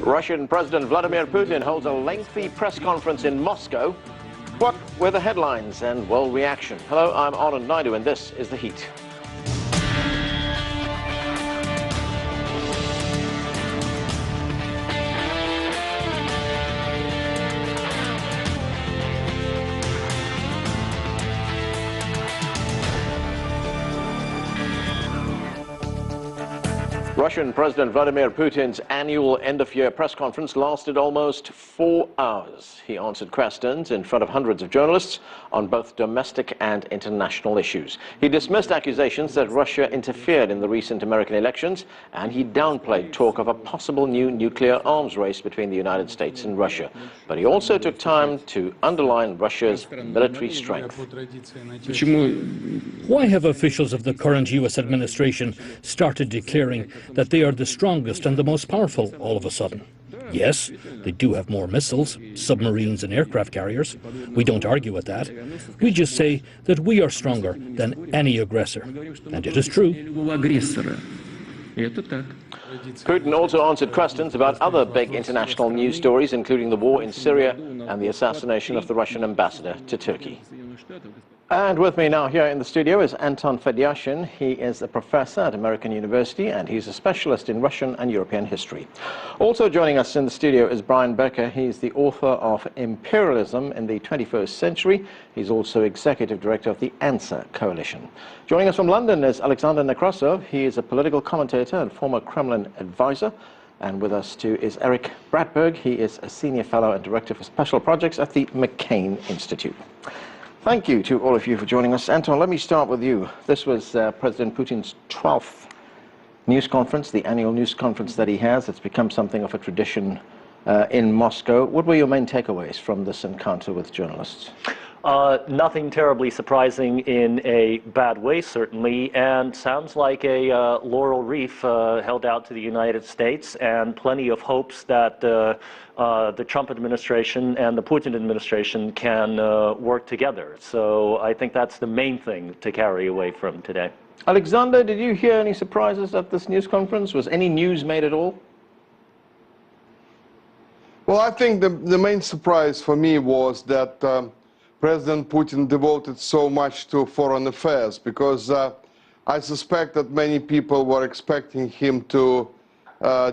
Russian President Vladimir Putin holds a lengthy press conference in Moscow. What were the headlines and world reaction? Hello, I'm Anand Naidu and this is The Heat. Russian President Vladimir Putin's annual end-of-year press conference lasted almost 4 hours. He answered questions in front of hundreds of journalists on both domestic and international issues. He dismissed accusations that Russia interfered in the recent American elections, and he downplayed talk of a possible new nuclear arms race between the United States and Russia. But he also took time to underline Russia's military strength. Why have officials of the current U.S. administration started declaring that they are the strongest and the most powerful all of a sudden? Yes, they do have more missiles, submarines and aircraft carriers. We don't argue with that. We just say that we are stronger than any aggressor. And it is true. Putin also answered questions about other big international news stories, including the war in Syria and the assassination of the Russian ambassador to Turkey. And with me now here in the studio is Anton Fedyashin. He is a professor at American University and he's a specialist in Russian and European history. Also joining us in the studio is Brian Becker. He's the author of Imperialism in the 21st Century. He's also executive director of the Answer Coalition. Joining us from London is Alexander Nekrasov. He is a political commentator and former Kremlin advisor. And with us too is Eric Bradberg. He is a senior fellow and director for special projects at the McCain Institute. Thank you to all of you for joining us. Anton, let me start with you. This was President Putin's 12th news conference, the annual news conference that he has. It's become something of a tradition in Moscow. What were your main takeaways from this encounter with journalists? Nothing terribly surprising in a bad way, certainly, and sounds like a laurel wreath held out to the United States, and plenty of hopes that the Trump administration and the Putin administration can work together. So I think that's the main thing to carry away from today. Alexander, did you hear any surprises at this news conference? Was any news made at all? Well, I think the main surprise for me was that President Putin devoted so much to foreign affairs, because I suspect that many people were expecting him to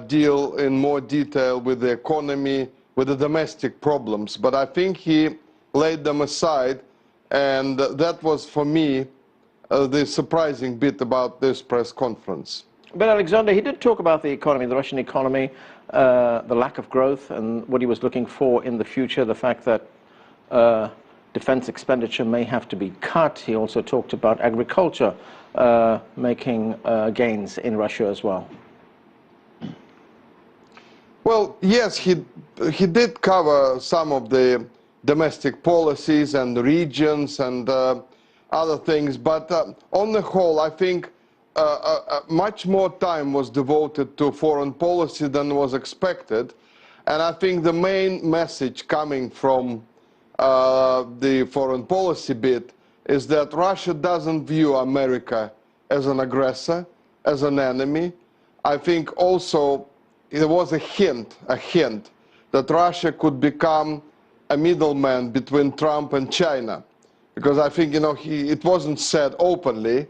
deal in more detail with the economy, with the domestic problems. But I think he laid them aside, and that was, for me, the surprising bit about this press conference. But Alexander, he did talk about the economy, the Russian economy, the lack of growth, and what he was looking for in the future, the fact that defense expenditure may have to be cut. He also talked about agriculture making gains in Russia as well. Well, yes, he did cover some of the domestic policies and regions and other things, but on the whole, I think much more time was devoted to foreign policy than was expected. And I think the main message coming from the foreign policy bit is that Russia doesn't view America as an aggressor, as an enemy. I think also there was a hint that Russia could become a middleman between Trump and China. Because I think, it wasn't said openly,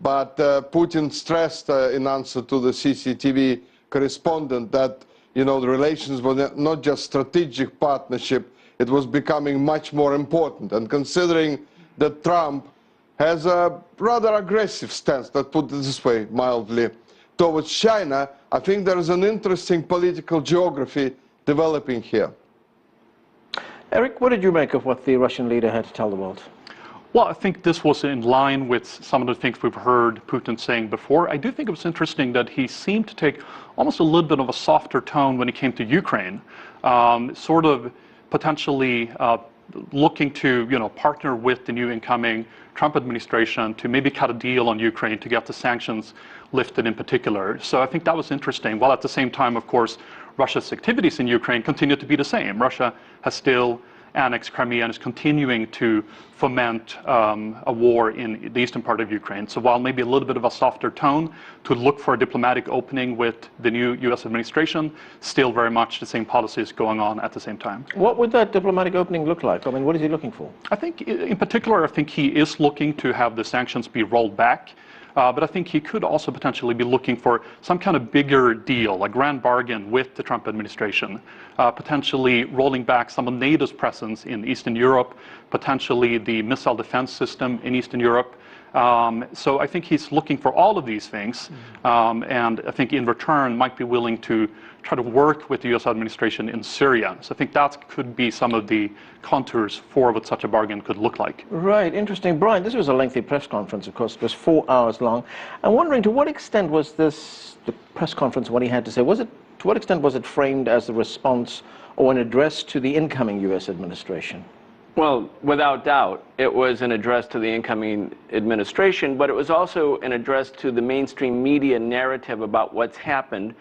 but Putin stressed in answer to the CCTV correspondent that, the relations were not just strategic partnership, it was becoming much more important. And considering that Trump has a rather aggressive stance, let's put it this way, mildly, towards China, I think there is an interesting political geography developing here. Eric, what did you make of what the Russian leader had to tell the world? Well, I think this was in line with some of the things we've heard Putin saying before. I do think it was interesting that he seemed to take almost a little bit of a softer tone when it came to Ukraine, sort of potentially looking to partner with the new incoming Trump administration to maybe cut a deal on Ukraine to get the sanctions lifted in particular. So I think that was interesting, while at the same time, of course, Russia's activities in Ukraine continue to be the same. Russia has still annexed Crimea and is continuing to foment a war in the eastern part of Ukraine. So while maybe a little bit of a softer tone to look for a diplomatic opening with the new U.S. administration, still very much the same policies going on at the same time. What would that diplomatic opening look like? I mean, what is he looking for? I think, in particular, I think he is looking to have the sanctions be rolled back. But I think he could also potentially be looking for some kind of bigger deal, a grand bargain with the Trump administration, potentially rolling back some of NATO's presence in Eastern Europe, potentially the missile defense system in Eastern Europe. So I think he's looking for all of these things, and I think in return might be willing to try to work with the U.S. administration in Syria. So I think that could be some of the contours for what such a bargain could look like. Right, interesting. Brian, this was a lengthy press conference, of course. It was 4 hours long. I'm wondering, to what extent was this, the press conference, what he had to say, to what extent was it framed as a response or an address to the incoming U.S. administration? Well, without doubt, it was an address to the incoming administration, but it was also an address to the mainstream media narrative about what happened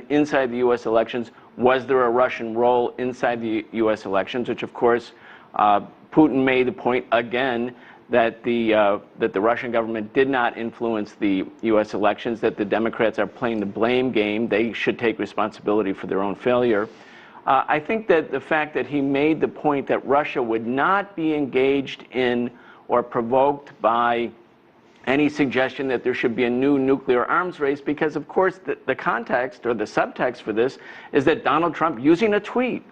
inside the U.S. elections. Was there a Russian role inside the U.S. elections, which, of course, Putin made the point again that the Russian government did not influence the U.S. elections, that the Democrats are playing the blame game. They should take responsibility for their own failure. I think that the fact that he made the point that Russia would not be engaged in or provoked by any suggestion that there should be a new nuclear arms race, because of course the context or the subtext for this is that Donald Trump, using a tweet,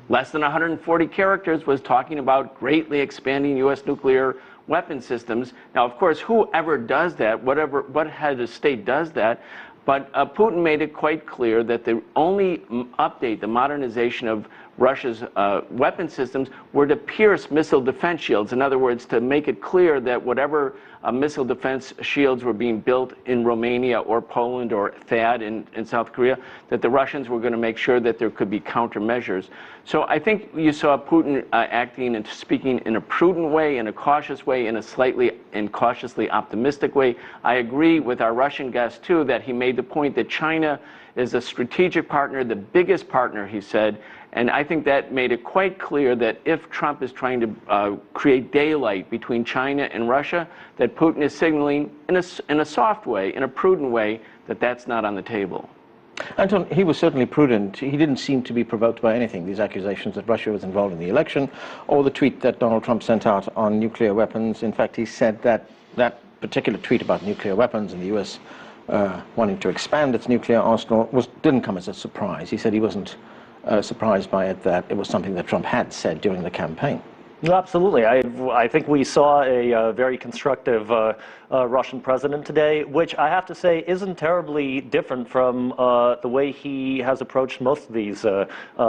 less than 140 characters, was talking about greatly expanding U.S. nuclear weapon systems. Now, of course, whoever does that, what head of state does that, but Putin made it quite clear that the only update, the modernization of Russia's weapon systems, were to pierce missile defense shields. In other words, to make it clear that whatever missile defense shields were being built in Romania or Poland or THAAD in South Korea, that the Russians were going to make sure that there could be countermeasures. So I think you saw Putin acting and speaking in a prudent way, in a cautious way, in a slightly and cautiously optimistic way. I agree with our Russian guest, too, that he made the point that China is a strategic partner, the biggest partner, he said. And I think that made it quite clear that if Trump is trying to create daylight between China and Russia, that Putin is signaling in a soft way, in a prudent way, that that's not on the table. Anton, he was certainly prudent. He didn't seem to be provoked by anything, these accusations that Russia was involved in the election, or the tweet that Donald Trump sent out on nuclear weapons. In fact, he said that that particular tweet about nuclear weapons and the U.S. Wanting to expand its nuclear arsenal didn't come as a surprise. He said he wasn't surprised by it, that it was something that Trump had said during the campaign. No, absolutely. I think we saw a very constructive Russian president today, which I have to say isn't terribly different from the way he has approached most of these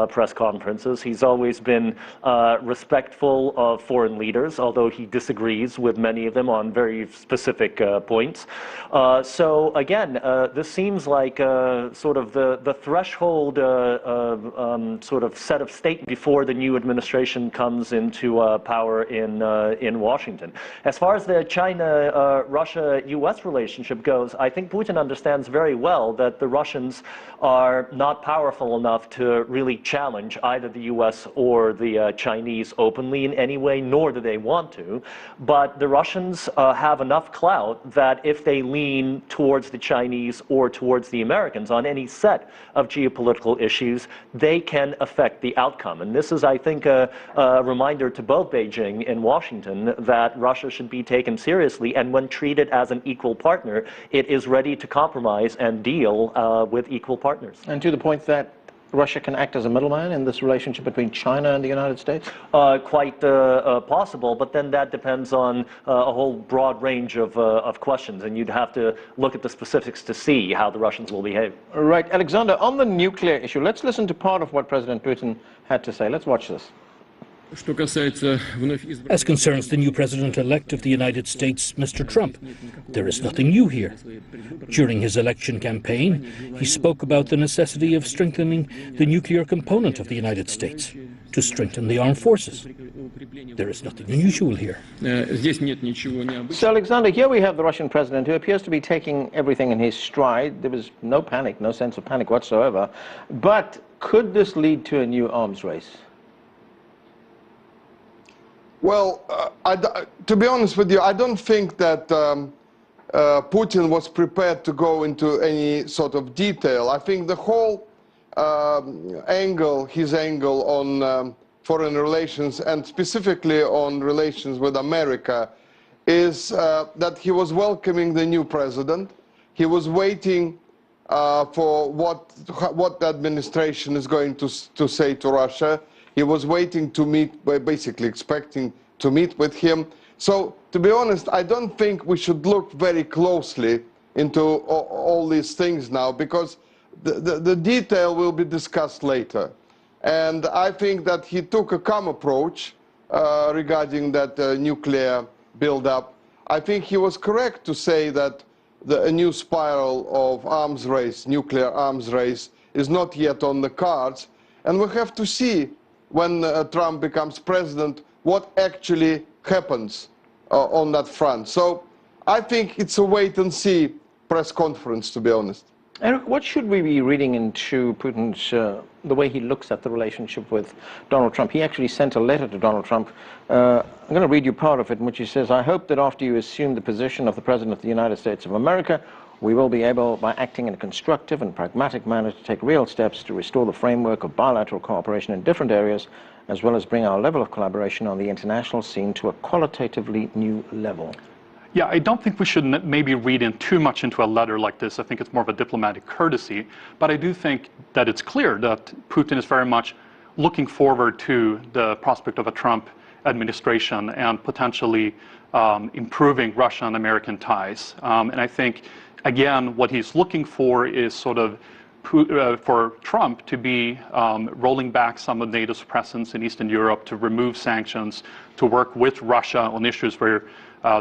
press conferences. He's always been respectful of foreign leaders, although he disagrees with many of them on very specific points. So again, this seems like sort of the threshold sort of set of state before the new administration comes into power in Washington. As far as the China-Russia-U.S. relationship goes, I think Putin understands very well that the Russians are not powerful enough to really challenge either the U.S. or the Chinese openly in any way, nor do they want to. But the Russians have enough clout that if they lean towards the Chinese or towards the Americans on any set of geopolitical issues, they can affect the outcome. And this is, I think, a reminder to both Beijing and Washington that Russia should be taken seriously, and when treated as an equal partner, it is ready to compromise and deal with equal partners. And to the point that Russia can act as a middleman in this relationship between China and the United States? Quite possible, but then that depends on a whole broad range of questions, and you'd have to look at the specifics to see how the Russians will behave. Right. Alexander, on the nuclear issue, let's listen to part of what President Putin had to say. Let's watch this. As concerns the new president-elect of the United States, Mr. Trump, there is nothing new here. During his election campaign, he spoke about the necessity of strengthening the nuclear component of the United States, to strengthen the armed forces. There is nothing unusual here. So, Alexander, here we have the Russian president who appears to be taking everything in his stride. There was no panic, no sense of panic whatsoever. But could this lead to a new arms race? Well, to be honest with you, I don't think that Putin was prepared to go into any sort of detail. I think the whole his angle on foreign relations, and specifically on relations with America, is that he was welcoming the new president. He was waiting for what the administration is going to say to Russia. He was waiting to meet, basically expecting to meet with him. So, to be honest, I don't think we should look very closely into all these things now, because the detail will be discussed later. And I think that he took a calm approach regarding that nuclear build-up. I think he was correct to say that a new spiral of arms race, nuclear arms race, is not yet on the cards. And we have to see, when Trump becomes president, what actually happens on that front. So I think it's a wait-and-see press conference, to be honest. Eric, what should we be reading into Putin's, the way he looks at the relationship with Donald Trump? He actually sent a letter to Donald Trump. I'm going to read you part of it, in which he says, "I hope that after you assume the position of the President of the United States of America, we will be able, by acting in a constructive and pragmatic manner, to take real steps to restore the framework of bilateral cooperation in different areas, as well as bring our level of collaboration on the international scene to a qualitatively new level." Yeah, I don't think we should maybe read in too much into a letter like this. I think it's more of a diplomatic courtesy. But I do think that it's clear that Putin is very much looking forward to the prospect of a Trump administration and potentially improving Russian-American ties. And I think, again, what he's looking for is sort of for Trump to be rolling back some of NATO's presence in Eastern Europe, to remove sanctions, to work with Russia on issues where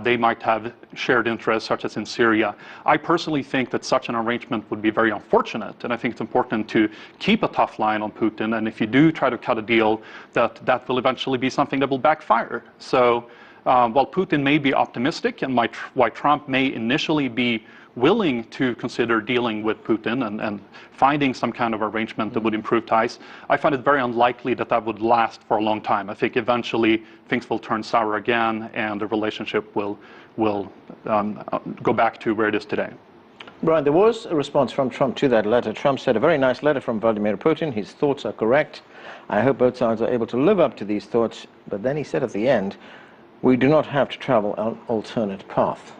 they might have shared interests, such as in Syria. I personally think that such an arrangement would be very unfortunate, and I think it's important to keep a tough line on Putin, and if you do try to cut a deal, that will eventually be something that will backfire. So while Putin may be optimistic, and why Trump may initially be willing to consider dealing with Putin and finding some kind of arrangement that would improve ties, I find it very unlikely that that would last for a long time. I think eventually things will turn sour again, and the relationship will go back to where it is today. Brian, there was a response from Trump to that letter. Trump said, "A very nice letter from Vladimir Putin. His thoughts are correct. I hope both sides are able to live up to these thoughts." But then he said at the end, "We do not have to travel an alternate path."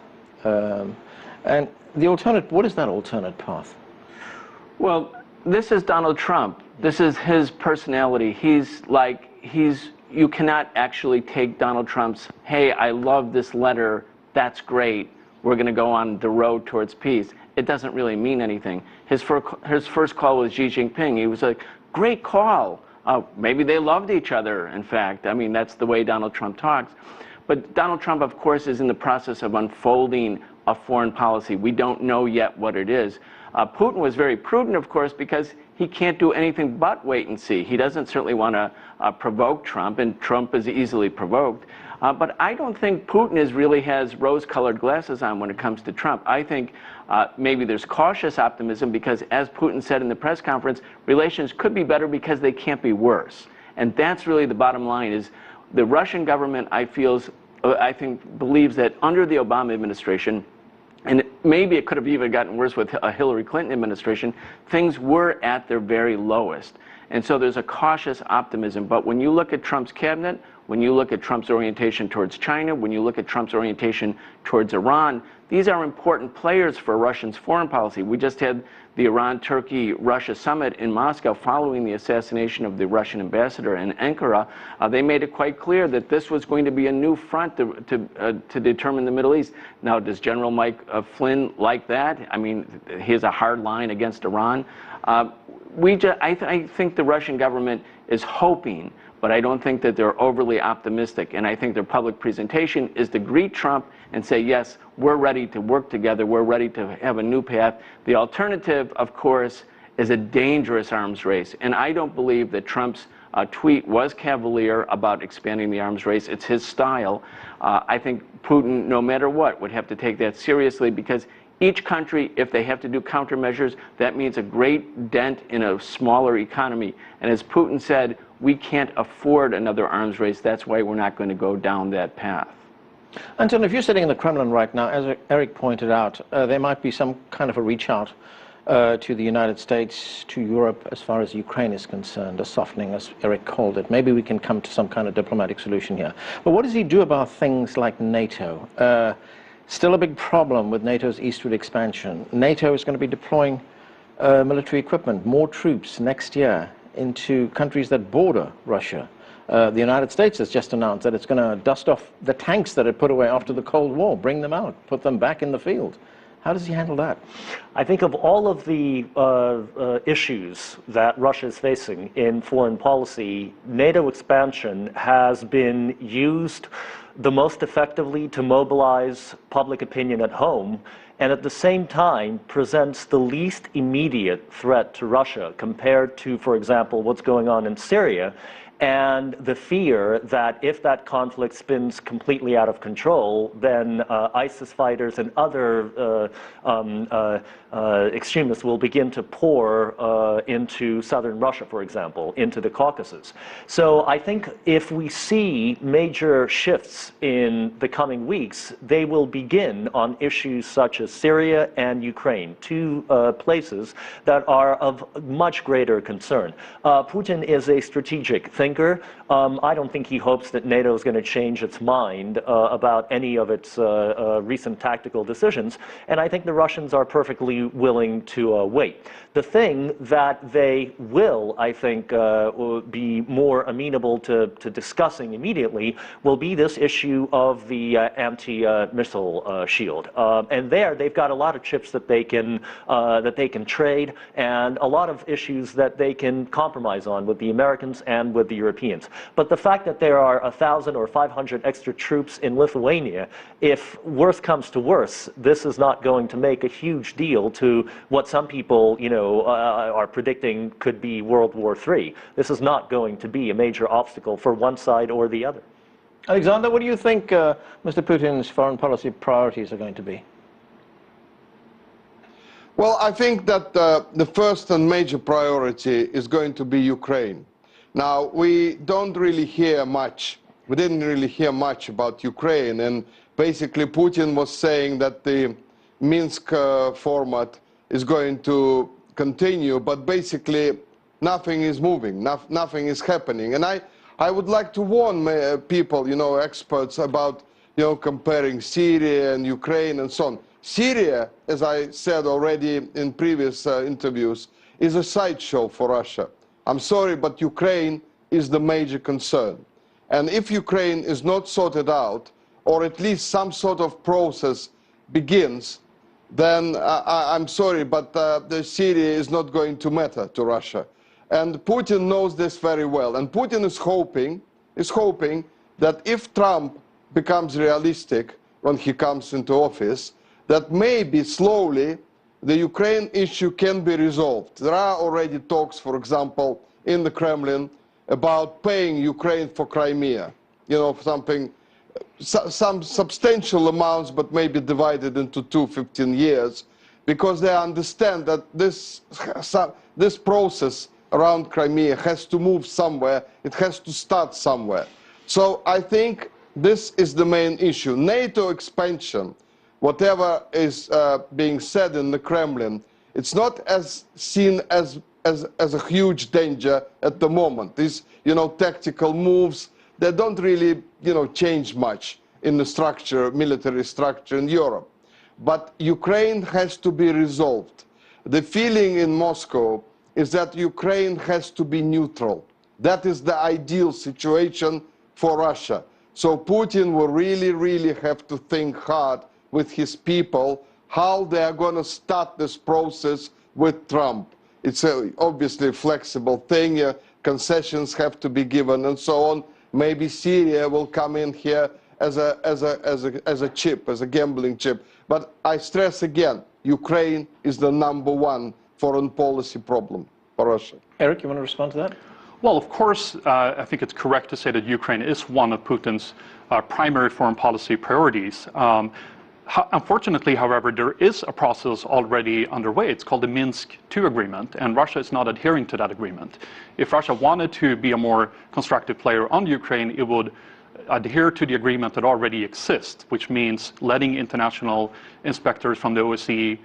And the alternate, what is that alternate path? Well, this is Donald Trump. This is his personality. You cannot actually take Donald Trump's, "Hey, I love this letter, that's great, we're going to go on the road towards peace." It doesn't really mean anything. His first call was Xi Jinping. He was like, "Great call." Maybe they loved each other, in fact. I mean, that's the way Donald Trump talks. But Donald Trump, of course, is in the process of unfolding a foreign policy. We don't know yet what it is. Putin was very prudent, of course, because he can't do anything but wait and see. He doesn't certainly want to provoke Trump, and Trump is easily provoked. But I don't think Putin really has rose-colored glasses on when it comes to Trump. I think maybe there's cautious optimism because, as Putin said in the press conference, relations could be better because they can't be worse. And that's really the bottom line. Is the Russian government, I think, believes that under the Obama administration, and maybe it could have even gotten worse with a Hillary Clinton administration, things were at their very lowest. And so there's a cautious optimism. But when you look at Trump's cabinet, when you look at Trump's orientation towards China, when you look at Trump's orientation towards Iran, these are important players for Russia's foreign policy. We just had the Iran-Turkey-Russia summit in Moscow following the assassination of the Russian ambassador in Ankara. They made it quite clear that this was going to be a new front to determine the Middle East. Now, does General Mike Flynn like that? I mean, he has a hard line against Iran. I think the Russian government is hoping, but I don't think that they're overly optimistic. And I think their public presentation is to greet Trump and say, yes, we're ready to work together. We're ready to have a new path. The alternative, of course, is a dangerous arms race. And I don't believe that Trump's tweet was cavalier about expanding the arms race. It's his style. I think Putin, no matter what, would have to take that seriously, because each country, if they have to do countermeasures, that means a great dent in a smaller economy. And as Putin said, we can't afford another arms race. That's why we're not going to go down that path. Anton, if you're sitting in the Kremlin right now, as Eric pointed out, there might be some kind of a reach out to the United States, to Europe, as far as Ukraine is concerned, a softening, as Eric called it. Maybe we can come to some kind of diplomatic solution here. But what does he do about things like NATO? Still a big problem with NATO's eastward expansion. NATO is going to be deploying military equipment, more troops next year into countries that border Russia. The United States has just announced that it's going to dust off the tanks that it put away after the Cold War, bring them out, put them back in the field. How does he handle that? I think of all of the issues that Russia is facing in foreign policy, NATO expansion has been used the most effectively to mobilize public opinion at home, and at the same time presents the least immediate threat to Russia compared to, for example, what's going on in Syria, and the fear that if that conflict spins completely out of control, then ISIS fighters and other extremists will begin to pour into southern Russia, for example, into the Caucasus. So I think if we see major shifts in the coming weeks, they will begin on issues such as Syria and Ukraine, two places that are of much greater concern. Putin is a strategic thinker. I don't think he hopes that NATO is going to change its mind about any of its recent tactical decisions, and I think the Russians are perfectly willing to wait. The thing that they will, I think, be more amenable to discussing immediately will be this issue of the anti-missile shield. And there, they've got a lot of chips that they can trade, and a lot of issues that they can compromise on with the Americans and with the Europeans. But the fact that there are 1,000 or 500 extra troops in Lithuania, if worse comes to worse, this is not going to make a huge deal to what some people, are predicting could be World War III. This is not going to be a major obstacle for one side or the other. Alexander, what do you think Mr. Putin's foreign policy priorities are going to be? Well, I think that the first and major priority is going to be Ukraine. Now, we didn't really hear much about Ukraine, and basically Putin was saying that the Minsk format is going to continue, but basically nothing is moving, nothing is happening. And I would like to warn people, experts, about comparing Syria and Ukraine and so on. Syria, as I said already in previous interviews, is a sideshow for Russia. I'm sorry, but Ukraine is the major concern. And if Ukraine is not sorted out, or at least some sort of process begins, then I'm sorry, but the Syria is not going to matter to Russia. And Putin knows this very well. And Putin is hoping that if Trump becomes realistic when he comes into office, that maybe slowly the Ukraine issue can be resolved. There are already talks, for example, in the Kremlin about paying Ukraine for Crimea, some substantial amounts, but maybe divided into 15 years, because they understand that this process around Crimea has to move somewhere, it has to start somewhere. So I think this is the main issue. NATO expansion, whatever is being said in the Kremlin, it's not as seen as a huge danger at the moment. These, tactical moves, they don't really, change much in the structure, military structure in Europe. But Ukraine has to be resolved. The feeling in Moscow is that Ukraine has to be neutral. That is the ideal situation for Russia. So Putin will really, really have to think hard with his people how they are going to start this process with Trump. It's obviously a flexible thing. Concessions have to be given and so on. Maybe Syria will come in here as a chip, as a gambling chip. But I stress again, Ukraine is the #1 foreign policy problem for Russia. Eric, you want to respond to that? Well, of course, I think it's correct to say that Ukraine is one of Putin's primary foreign policy priorities. Unfortunately, however, there is a process already underway. It's called the Minsk II agreement, and Russia is not adhering to that agreement. If Russia wanted to be a more constructive player on Ukraine, it would adhere to the agreement that already exists, which means letting international inspectors from the OSCE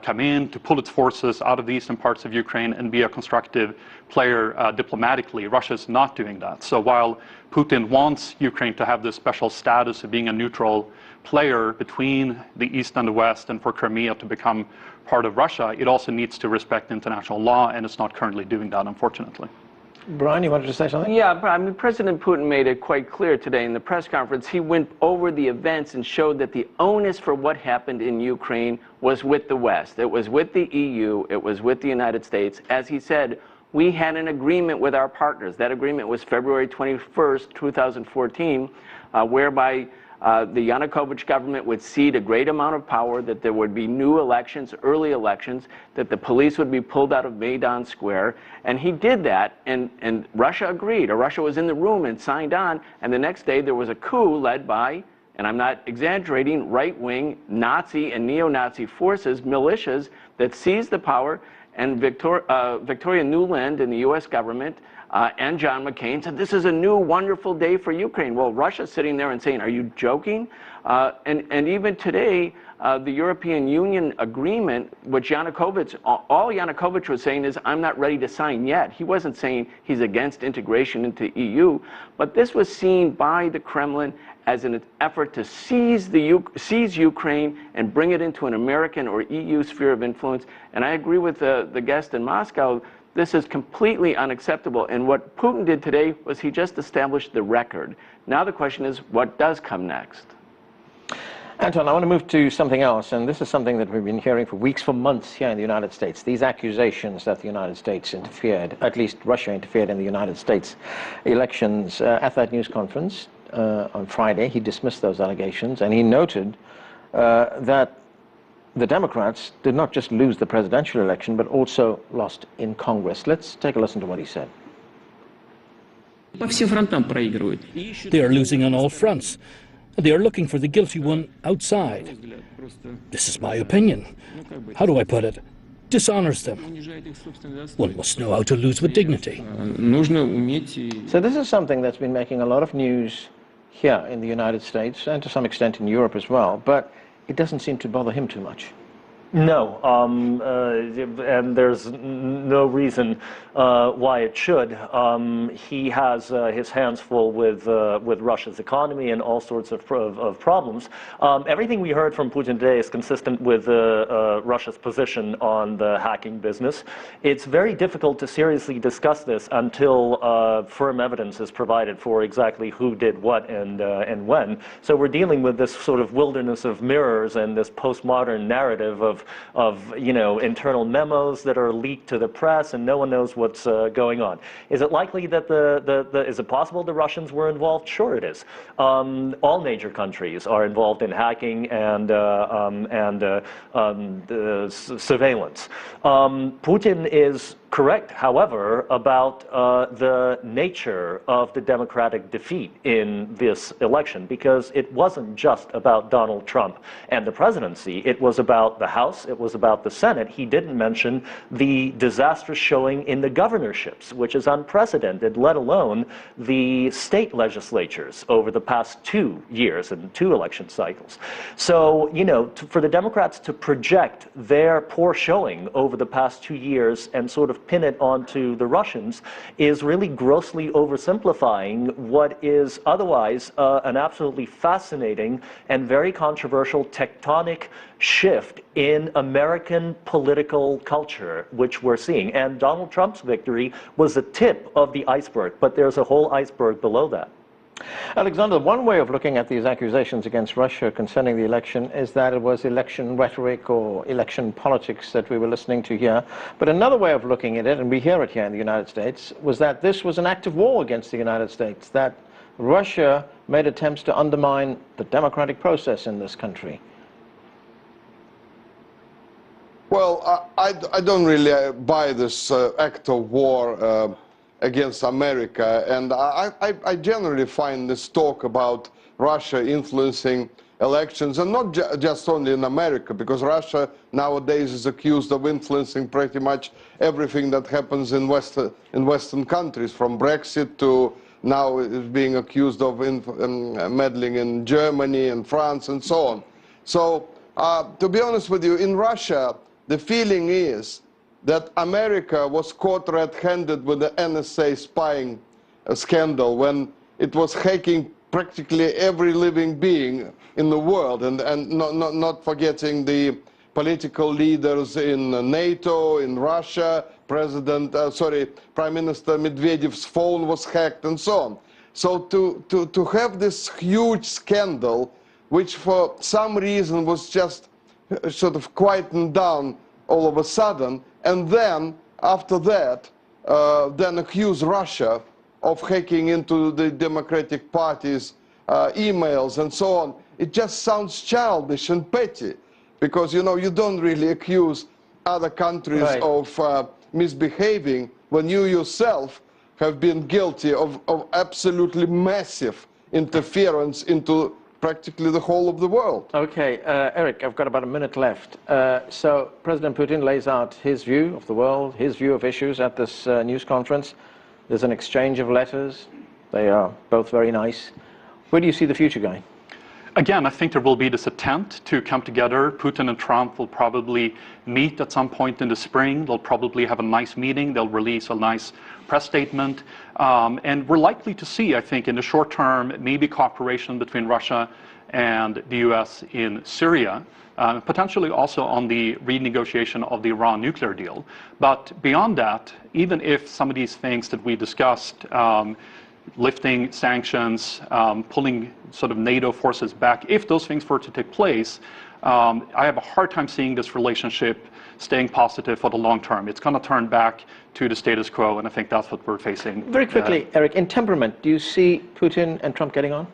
come in to pull its forces out of the eastern parts of Ukraine and be a constructive player diplomatically. Russia is not doing that. So while Putin wants Ukraine to have this special status of being a neutral player between the East and the West, and for Crimea to become part of Russia, it also needs to respect international law, and it's not currently doing that, unfortunately. Brian, you wanted to say something? Yeah, I mean, President Putin made it quite clear today in the press conference. He went over the events and showed that the onus for what happened in Ukraine was with the West. It was with the EU. It was with the United States. As he said, we had an agreement with our partners. That agreement was February 21st, 2014, whereby the Yanukovych government would cede a great amount of power, that there would be new elections, early elections, that the police would be pulled out of Maidan Square. And he did that, and Russia agreed, or Russia was in the room and signed on, and the next day there was a coup led by, and I'm not exaggerating, right-wing Nazi and neo-Nazi forces, militias, that seized the power, and Victoria Nuland in the US government and John McCain said, this is a new, wonderful day for Ukraine. Well, Russia's sitting there and saying, are you joking? And even today, the European Union agreement, which Yanukovych, all Yanukovych was saying is, I'm not ready to sign yet. He wasn't saying he's against integration into EU, but this was seen by the Kremlin as an effort to seize Ukraine and bring it into an American or EU sphere of influence. And I agree with the guest in Moscow. This is completely unacceptable. And what Putin did today was he just established the record. Now the question is, what does come next? Anton, I want to move to something else, and this is something that we've been hearing for weeks, for months here in the United States. These accusations that the United States interfered, at least Russia interfered in the United States elections. At that news conference on Friday, he dismissed those allegations, and he noted that the Democrats did not just lose the presidential election, but also lost in Congress. Let's take a listen to what he said. They are losing on all fronts. They are looking for the guilty one outside. This is my opinion. How do I put it? Dishonors them. One must know how to lose with dignity. So this is something that's been making a lot of news here in the United States, and to some extent in Europe as well, but it doesn't seem to bother him too much. No, and there's no reason why it should. He has his hands full with Russia's economy and all sorts of problems. Everything we heard from Putin today is consistent with Russia's position on the hacking business. It's very difficult to seriously discuss this until firm evidence is provided for exactly who did what and when. So we're dealing with this sort of wilderness of mirrors and this postmodern narrative of internal memos that are leaked to the press, and no one knows what's going on. Is it likely that is it possible the Russians were involved? Sure, it is. All major countries are involved in hacking and surveillance. Putin is correct, however, about the nature of the Democratic defeat in this election, because it wasn't just about Donald Trump and the presidency. It was about the House. It was about the Senate. He didn't mention the disastrous showing in the governorships, which is unprecedented, let alone the state legislatures over the past 2 years and 2 election cycles. So, for the Democrats to project their poor showing over the past 2 years and sort of pin it onto the Russians is really grossly oversimplifying what is otherwise an absolutely fascinating and very controversial tectonic shift in American political culture, which we're seeing. And Donald Trump's victory was the tip of the iceberg, but there's a whole iceberg below that. Alexander, one way of looking at these accusations against Russia concerning the election is that it was election rhetoric or election politics that we were listening to here. But another way of looking at it, and we hear it here in the United States, was that this was an act of war against the United States, that Russia made attempts to undermine the democratic process in this country. Well, I don't really buy this act of war against America, and I generally find this talk about Russia influencing elections, and not just only in America, because Russia nowadays is accused of influencing pretty much everything that happens in Western countries, from Brexit to now is being accused of meddling in Germany and France and so on. So, to be honest with you, in Russia, the feeling is that America was caught red-handed with the NSA spying scandal when it was hacking practically every living being in the world, and not forgetting the political leaders in NATO, in Russia. Prime Minister Medvedev's phone was hacked and so on. So to have this huge scandal, which for some reason was just sort of quietened down all of a sudden, and then after that, then accuse Russia of hacking into the Democratic Party's emails and so on, it just sounds childish and petty, because you know you don't really accuse other countries of misbehaving when you yourself have been guilty of absolutely massive interference into practically the whole of the world. Okay, Eric, I've got about a minute left. So President Putin lays out his view of the world, his view of issues at this news conference. There's an exchange of letters. They are both very nice. Where do you see the future going? Again, I think there will be this attempt to come together. Putin and Trump will probably meet at some point in the spring. They'll probably have a nice meeting. They'll release a nice press statement. And we're likely to see, I think, in the short term, maybe cooperation between Russia and the US in Syria, potentially also on the renegotiation of the Iran nuclear deal. But beyond that, even if some of these things that we discussed, lifting sanctions, pulling sort of NATO forces back, if those things were to take place, I have a hard time seeing this relationship staying positive for the long term. It's going to turn back to the status quo, and I think that's what we're facing. Very quickly, Eric, in temperament, do you see Putin and Trump getting on?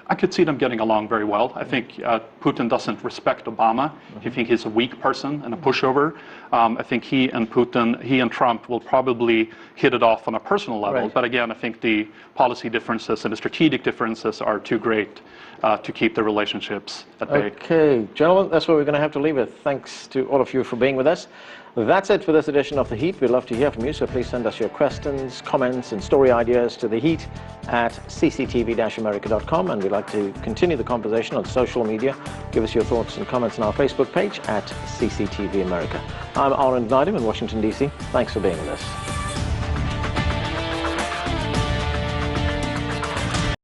I could see them getting along very well. I think Putin doesn't respect Obama. I think he's a weak person and a pushover. I think he and Trump will probably hit it off on a personal level. Right. But again, I think the policy differences and the strategic differences are too great to keep the relationships at bay. Okay, gentlemen, that's where we're going to have to leave it. Thanks to all of you for being with us. That's it for this edition of The Heat. We'd love to hear from you, so please send us your questions, comments, and story ideas to The Heat at cctv-america.com, and we'd like to continue the conversation on social media. Give us your thoughts and comments on our Facebook page at CCTV America. I'm Arund Naidoo in Washington, D.C. Thanks for being with us.